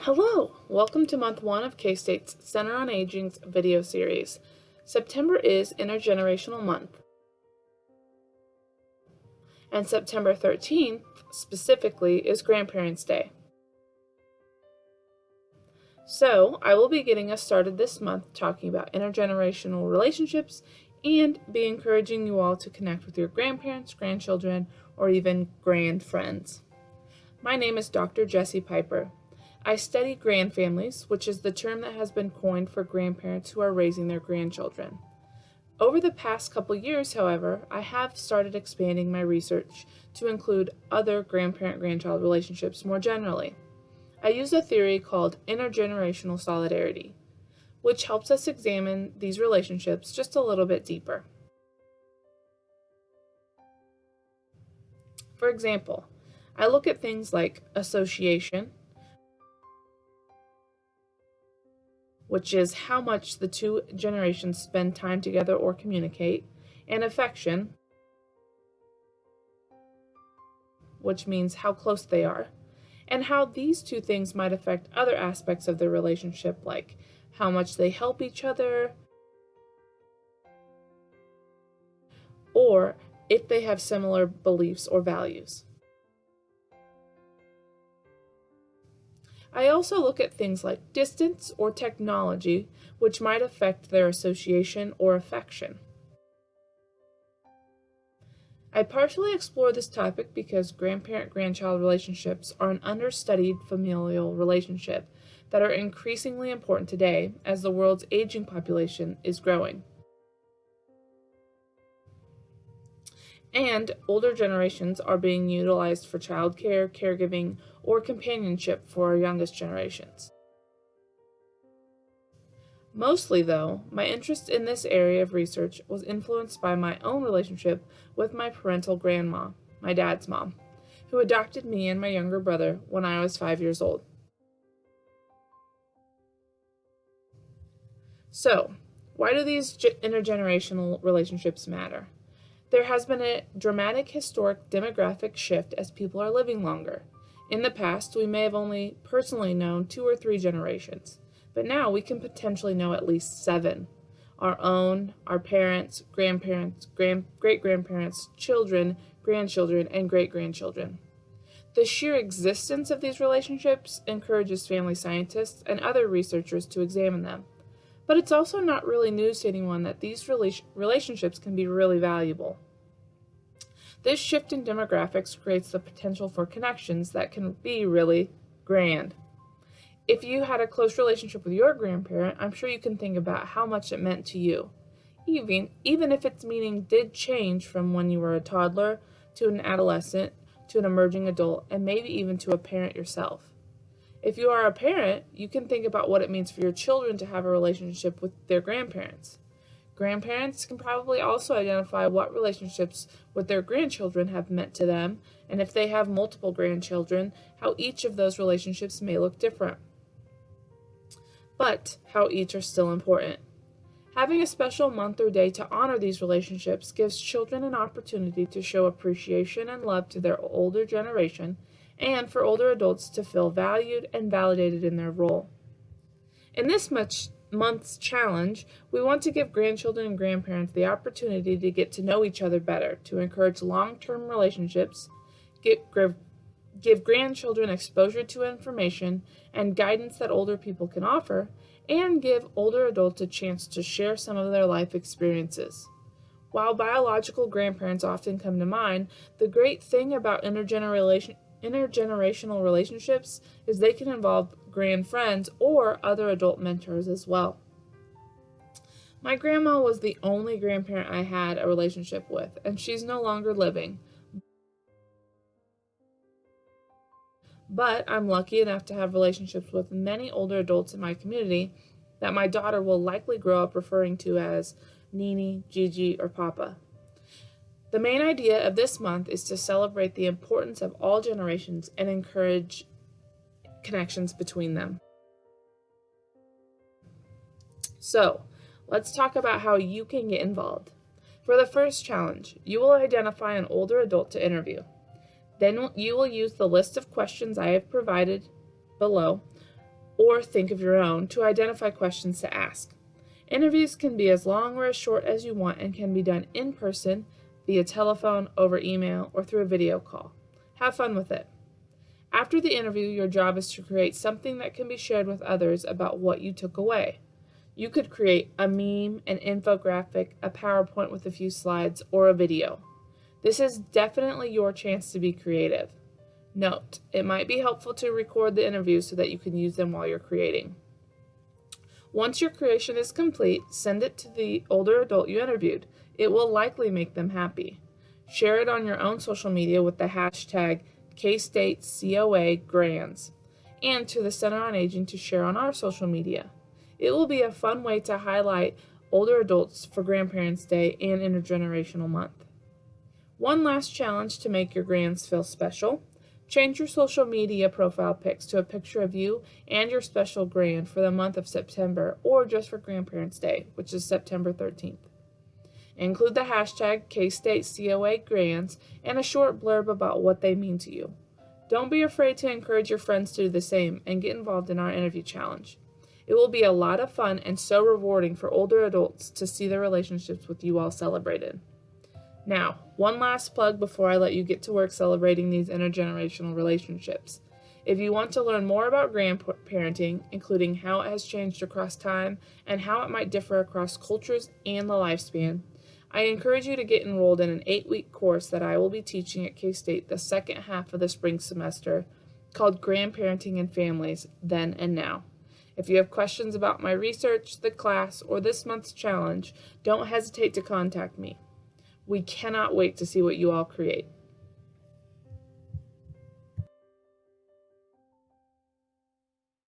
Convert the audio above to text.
Hello! Welcome to month 1 of K-State's Center on Aging's video series. September is Intergenerational Month, and September 13th, specifically, is Grandparents' Day. So, I will be getting us started this month talking about intergenerational relationships and be encouraging you all to connect with your grandparents, grandchildren, or even grand friends. My name is Dr. Jessie Piper. I study grandfamilies, which is the term that has been coined for grandparents who are raising their grandchildren. Over the past couple years, however, I have started expanding my research to include other grandparent-grandchild relationships more generally. I use a theory called Intergenerational Solidarity, which helps us examine these relationships just a little bit deeper. For example, I look at things like association, which is how much the two generations spend time together or communicate, and affection, which means how close they are, and how these two things might affect other aspects of their relationship, like how much they help each other, or if they have similar beliefs or values. I also look at things like distance or technology, which might affect their association or affection. I partially explore this topic because grandparent-grandchild relationships are an understudied familial relationship that are increasingly important today as the world's aging population is growing. And older generations are being utilized for childcare, caregiving, or companionship for our youngest generations. Mostly, though, my interest in this area of research was influenced by my own relationship with my parental grandma, my dad's mom, who adopted me and my younger brother when I was 5 years old. So, why do these intergenerational relationships matter? There has been a dramatic historic demographic shift as people are living longer. In the past, we may have only personally known 2 or 3 generations, but now we can potentially know at least 7. Our own, our parents, grandparents, great-grandparents, children, grandchildren, and great-grandchildren. The sheer existence of these relationships encourages family scientists and other researchers to examine them. But it's also not really news to anyone that these relationships can be really valuable. This shift in demographics creates the potential for connections that can be really grand. If you had a close relationship with your grandparent, I'm sure you can think about how much it meant to you, even if its meaning did change from when you were a toddler to an adolescent to an emerging adult and maybe even to a parent yourself. If you are a parent, you can think about what it means for your children to have a relationship with their grandparents. Grandparents can probably also identify what relationships with their grandchildren have meant to them, and if they have multiple grandchildren, how each of those relationships may look different. But how each are still important. Having a special month or day to honor these relationships gives children an opportunity to show appreciation and love to their older generation, and for older adults to feel valued and validated in their role. In this month's challenge, we want to give grandchildren and grandparents the opportunity to get to know each other better, to encourage long-term relationships, give grandchildren exposure to information and guidance that older people can offer, and give older adults a chance to share some of their life experiences. While biological grandparents often come to mind, the great thing about intergenerational relationships is they can involve grand friends or other adult mentors as well. My grandma was the only grandparent I had a relationship with, and she's no longer living. But I'm lucky enough to have relationships with many older adults in my community that my daughter will likely grow up referring to as Nini, Gigi, or Papa. The main idea of this month is to celebrate the importance of all generations and encourage connections between them. So, let's talk about how you can get involved. For the first challenge, you will identify an older adult to interview. Then you will use the list of questions I have provided below or think of your own to identify questions to ask. Interviews can be as long or as short as you want and can be done in person, via telephone, over email, or through a video call. Have fun with it. After the interview, your job is to create something that can be shared with others about what you took away. You could create a meme, an infographic, a PowerPoint with a few slides, or a video. This is definitely your chance to be creative. Note, it might be helpful to record the interviews so that you can use them while you're creating. Once your creation is complete, send it to the older adult you interviewed. It will likely make them happy. Share it on your own social media with the hashtag KStateCOAGrands and to the Center on Aging to share on our social media. It will be a fun way to highlight older adults for Grandparents' Day and Intergenerational Month. One last challenge to make your grands feel special. Change your social media profile pics to a picture of you and your special grand for the month of September or just for Grandparents' Day, which is September 13th. Include the hashtag KStateCOAGrands and a short blurb about what they mean to you. Don't be afraid to encourage your friends to do the same and get involved in our interview challenge. It will be a lot of fun and so rewarding for older adults to see their relationships with you all celebrated. Now, one last plug before I let you get to work celebrating these intergenerational relationships. If you want to learn more about grandparenting, including how it has changed across time and how it might differ across cultures and the lifespan, I encourage you to get enrolled in an 8-week course that I will be teaching at K-State the second half of the spring semester called Grandparenting and Families, Then and Now. If you have questions about my research, the class, or this month's challenge, don't hesitate to contact me. We cannot wait to see what you all create.